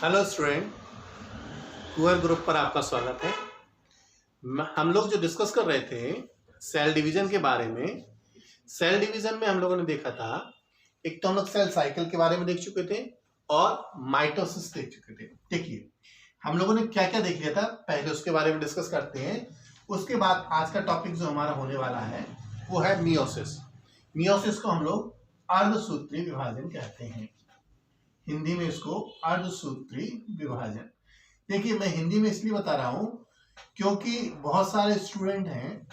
Hello student, queer group पर आपका स्वागत है। हम लोग जो डिस्कस कर रहे थे सेल डिवीजन के बारे में। सेल डिवीजन में हम लोगों ने देखा था, एक तो हम लोग सेल साइकिल के बारे में देख चुके थे और माइटोसिस देख चुके थे। देखिए हम लोगों ने क्या क्या देख लिया था, पहले उसके बारे में डिस्कस करते हैं। उसके बाद आज का टॉपिक जो हमारा होने वाला है वो है मियोसिस। मियोसिस को हम लोग अर्धसूत्री विभाजन कहते हैं, हिंदी में इसको अर्धसूत्री विभाजन। देखिए मैं हिंदी में इसलिए बता रहा हूं क्योंकि बहुत सारे स्टूडेंट हैं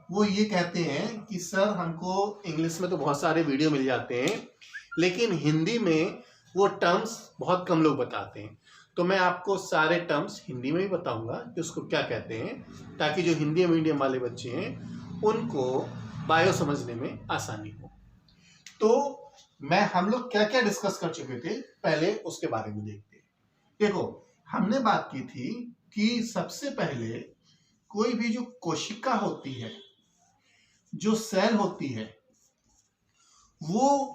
वो ये कहते हैं कि सर हमको इंग्लिश में तो बहुत सारे वीडियो मिल जाते हैं लेकिन हिंदी में वो टर्म्स बहुत कम लोग बताते हैं। तो मैं आपको सारे टर्म्स हिंदी में ही बताऊंगा कि उसको क्या कहते हैं, ताकि जो हिंदी मीडियम वाले बच्चे हैं उनको बायो समझने में आसानी हो। तो हम लोग क्या क्या डिस्कस कर चुके थे, पहले उसके बारे में देखते हैं। देखो हमने बात की थी कि सबसे पहले कोई भी जो कोशिका होती है, जो सेल होती है, वो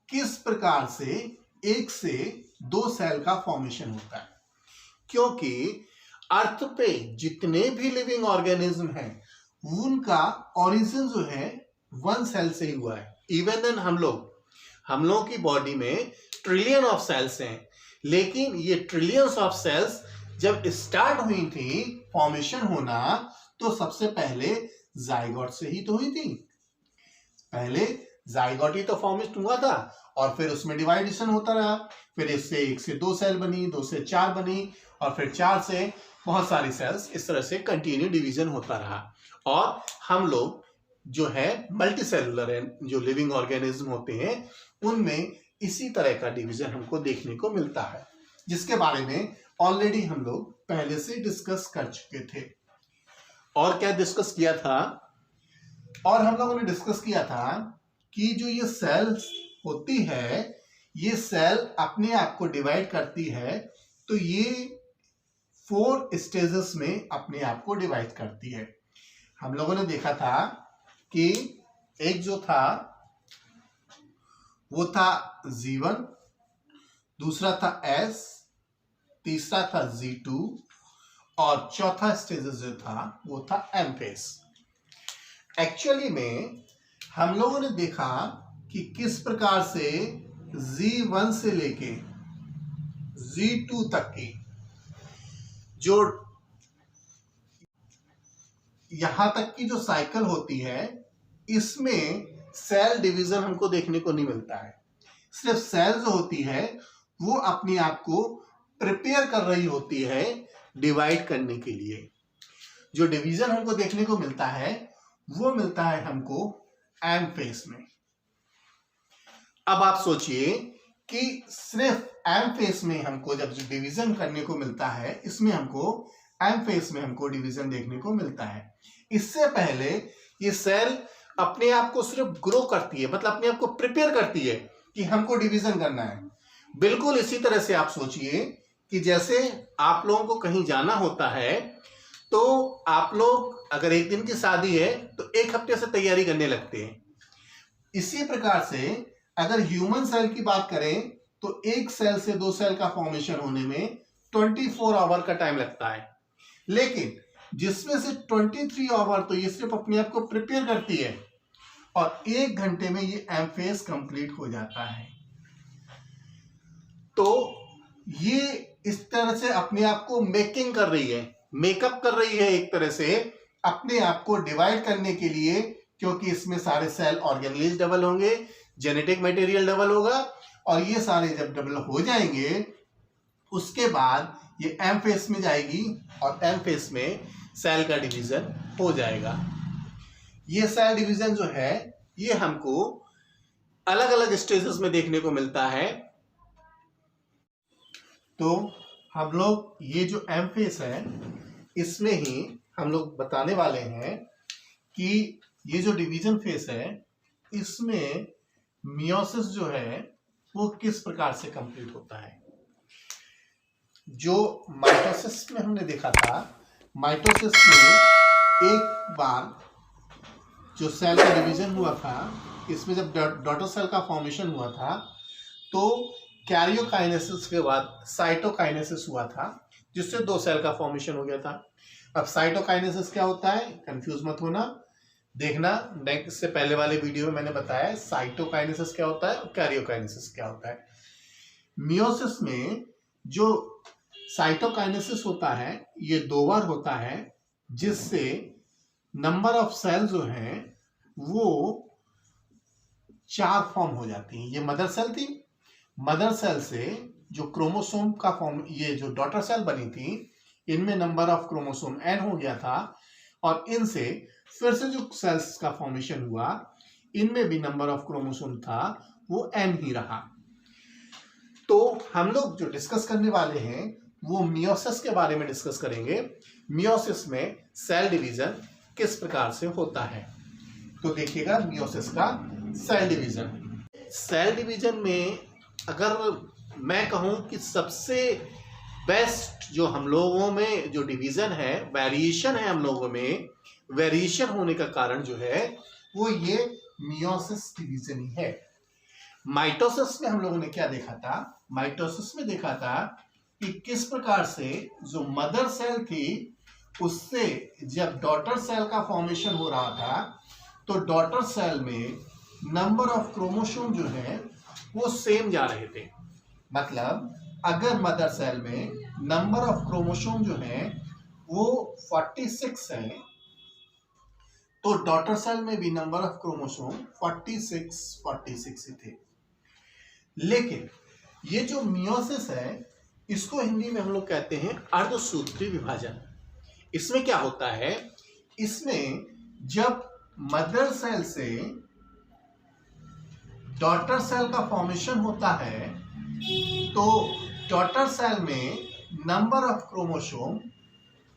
किस प्रकार से एक से दो सेल का फॉर्मेशन होता है। क्योंकि अर्थ पे जितने भी लिविंग ऑर्गेनिज्म हैं उनका ओरिजिन जो है वन सेल से ही हुआ है। इवन देन हम लोगों की बॉडी में ट्रिलियन ऑफ सेल्स हैं, लेकिन ये ट्रिलियंस ऑफ सेल्स जब स्टार्ट हुई थी फॉर्मेशन होना तो सबसे पहले जाइगोट से ही तो हुई थी। पहले जाइगोट ही तो फॉर्मेशन हुआ था और फिर उसमें डिवाइडेशन होता रहा, फिर इससे एक से दो सेल बनी, दो से चार बनी और फिर चार से बहुत सारी सेल्स, इस तरह से कंटिन्यू डिवीजन होता रहा। और हम लोग जो है मल्टी सेलुलर जो लिविंग ऑर्गेनिज्म होते हैं उनमें इसी तरह का डिवीजन हमको देखने को मिलता है, जिसके बारे में ऑलरेडी हम लोग पहले से डिस्कस कर चुके थे। और क्या डिस्कस किया था, और हम लोगों ने डिस्कस किया था कि जो ये सेल्स होती है, ये सेल अपने आप को डिवाइड करती है, तो ये 4 स्टेजेस में अपने आप को डिवाइड करती है। हम लोगों ने देखा था कि एक जो था वो था G1, दूसरा था S, तीसरा था G2 और चौथा स्टेज जो था वो था M फेज। एक्चुअली में हम लोगों ने देखा कि किस प्रकार से G1 से लेके G2 तक की जो यहां तक की जो साइकिल होती है, इसमें सेल डिवीजन हमको देखने को नहीं मिलता है। सिर्फ सेल जो होती है वो अपने आप को प्रिपेयर कर रही होती है डिवाइड करने के लिए। जो डिवीजन हमको देखने को मिलता है वो मिलता है हमको एम फेज में। अब आप सोचिए कि सिर्फ एम फेज में हमको जब डिवीजन करने को मिलता है, इसमें हमको एम फेज में हमको डिवीजन देखने को मिलता है। इससे पहले ये सेल अपने आप को सिर्फ ग्रो करती है, मतलब अपने आप को प्रिपेयर करती है कि हमको डिवीजन करना है। बिल्कुल इसी तरह से आप सोचिए कि जैसे आप लोगों को कहीं जाना होता है तो आप लोग अगर एक दिन की शादी है तो एक हफ्ते से तैयारी करने लगते हैं। इसी प्रकार से अगर ह्यूमन सेल की बात करें तो एक सेल से दो सेल का फॉर्मेशन होने में 24 आवर का टाइम लगता है, लेकिन जिसमें से 23 आवर तो ये सिर्फ अपने आप को प्रिपेयर करती है और 1 घंटे में ये एम फेज कंप्लीट हो जाता है। तो ये इस तरह से अपने आप को मेकिंग कर रही है, मेकअप कर रही है एक तरह से अपने आप को डिवाइड करने के लिए, क्योंकि इसमें सारे सेल ऑर्गेनेलिज डबल होंगे, जेनेटिक मटेरियल डबल होगा और ये सारे जब डबल हो जाएंगे उसके बाद ये एम फेज में जाएगी और एम फेज में सेल का डिवीजन हो जाएगा। ये सेल डिवीजन जो है ये हमको अलग अलग स्टेजेस में देखने को मिलता है। तो हम लोग ये जो एम फेज है इसमें ही हम लोग बताने वाले हैं कि ये जो डिवीजन फेज है इसमें मियोसिस जो है वो किस प्रकार से कंप्लीट होता है। जो माइटोसिस में हमने देखा था, माइटोसिस में एक बार जो सेल का डिवीजन हुआ था, इसमें जब डॉटर सेल का फॉर्मेशन हुआ था तो कैरियोकाइनेसिस के बाद साइटोकाइनेसिस हुआ था, जिससे 2 सेल का फॉर्मेशन हो गया था। अब साइटोकाइनेसिस क्या होता है, कंफ्यूज मत होना, देखना नेक्स्ट से पहले वाले वीडियो में मैंने बताया साइटोकाइनेसिस क्या होता है और कैरियोकाइनेसिस क्या होता है। मियोसिस में जो साइटोकाइनेसिस होता है ये 2 बार होता है, जिससे नंबर ऑफ सेल जो हैं वो 4 फॉर्म हो जाती हैं। ये मदर सेल थी, मदर सेल से जो क्रोमोसोम का फॉर्म, ये जो डॉटर सेल बनी थी, इनमें नंबर ऑफ क्रोमोसोम n हो गया था, और इनसे फिर से जो सेल्स का फॉर्मेशन हुआ इनमें भी नंबर ऑफ क्रोमोसोम था वो n ही रहा। तो हम लोग जो डिस्कस करने वाले हैं वो मियोसिस के बारे में डिस्कस करेंगे। मियोसिस में सेल डिवीजन किस प्रकार से होता है, तो देखिएगा मियोसिस का सेल डिवीजन। सेल डिवीजन में अगर मैं कहूं कि सबसे बेस्ट जो हम लोगों में जो डिवीजन है, वेरिएशन है हम लोगों में, वेरिएशन होने का कारण जो है वो ये मियोसिस डिवीजन ही है। माइटोसिस में हम लोगों ने क्या देखा था, माइटोसिस में देखा था कि किस प्रकार से जो मदर सेल थी उससे जब डॉटर सेल का फॉर्मेशन हो रहा था तो डॉटर सेल में नंबर ऑफ क्रोमोसोम जो है वो सेम जा रहे थे। मतलब अगर मदर सेल में नंबर ऑफ क्रोमोसोम जो है वो 46 है तो डॉटर सेल में भी नंबर ऑफ क्रोमोसोम 46 ही थे। लेकिन ये जो मियोसिस है इसको हिंदी में हम लोग कहते हैं अर्धसूत्री विभाजन। इसमें क्या होता है, इसमें जब मदर सेल से डॉटर सेल का फॉर्मेशन होता है तो डॉटर सेल में नंबर ऑफ क्रोमोसोम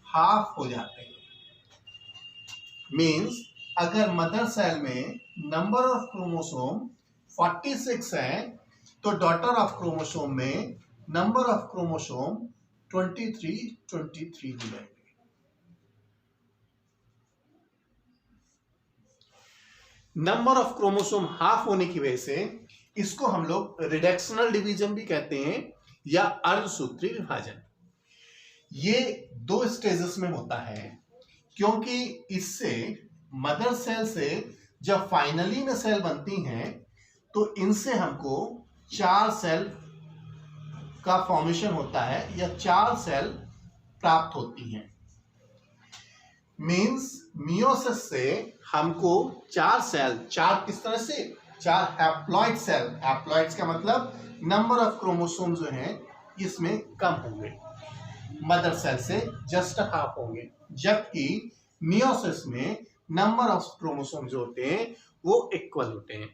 हाफ हो जाते हैं। मींस अगर मदर सेल में नंबर ऑफ क्रोमोसोम 46 है तो डॉटर ऑफ क्रोमोसोम में नंबर ऑफ क्रोमोसोम 23 मिलेंगे। नंबर ऑफ क्रोमोसोम हाफ होने की वजह से इसको हम लोग रिडक्शनल डिवीजन भी कहते हैं या अर्धसूत्री विभाजन। ये 2 स्टेजेस में होता है, क्योंकि इससे मदर सेल से जब फाइनली में सेल बनती हैं तो इनसे हमको 4 सेल का फॉर्मेशन होता है या 4 सेल प्राप्त होती हैं। मींस मियोसिस से हमको 4 सेल, 4 किस तरह से, 4 हैप्लॉइड सेल, हैप्लॉइड्स का मतलब नंबर ऑफ क्रोमोसोम जो हैं इसमें कम होंगे, मदर सेल से जस्ट हाफ होंगे, जबकि मियोसिस में नंबर ऑफ क्रोमोसोम जो होते हैं वो इक्वल होते हैं।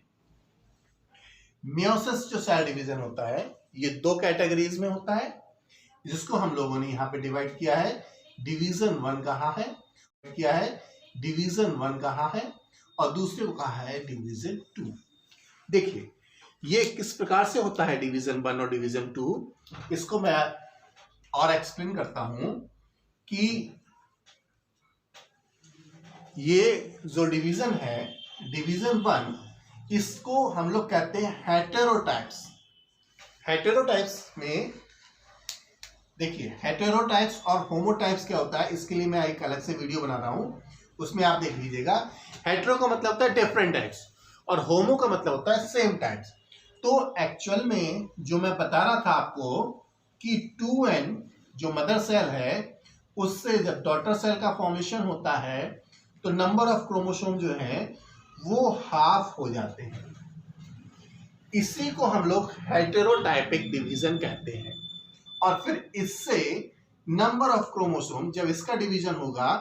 मियोसिस जो सेल डिवीजन होता है ये 2 कैटेगरीज में होता है, जिसको हम लोगों ने यहाँ पे डिवाइड किया है। डिवीजन 1 कहा है, किया है डिवीजन 1 कहा है, और दूसरे को कहा है डिवीजन 2। देखिए ये किस प्रकार से होता है डिवीजन 1 और डिवीजन 2, इसको मैं और एक्सप्लेन करता हूं कि ये जो डिवीजन है डिवीजन 1, इसको हम लोग कहते हैं हेटेरोटाइप्स। हेटेरोटाइप्स में देखिए हेटेरोटाइप्स और होमोटाइप्स क्या होता है, इसके लिए मैं एक अलग से वीडियो बना रहा हूं, उसमें आप देख लीजिएगा। हेटेरो का मतलब होता है डिफरेंट टाइप्स और होमो का मतलब होता है सेम टाइप्स। तो एक्चुअल में जो मैं बता रहा था आपको कि 2n जो मदर सेल है उससे जब डॉटर सेल का फॉर्मेशन होता है तो नंबर ऑफ क्रोमोसोम जो है वो हाफ हो जाते हैं। इसी को हम लोग हेटेरोटाइपिक डिवीजन कहते हैं। और फिर इससे नंबर ऑफ क्रोमोसोम जब इसका डिवीजन होगा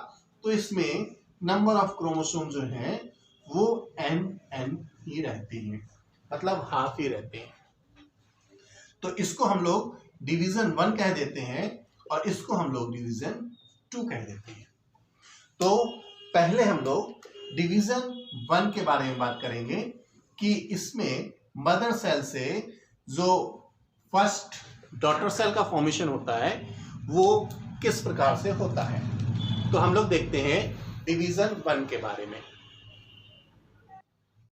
तो इसमें नंबर ऑफ क्रोमोसोम जो है वो n ही रहते हैं, मतलब हाफ ही रहते हैं। तो इसको हम लोग डिवीजन 1 कह देते हैं और इसको हम लोग डिवीजन 2 कह देते हैं। तो पहले हम लोग डिवीजन 1 के बारे में बात करेंगे कि इसमें मदर सेल से जो फर्स्ट डॉटर सेल का फॉर्मेशन होता है वो किस प्रकार से होता है। तो हम लोग देखते हैं डिवीजन 1 के बारे में।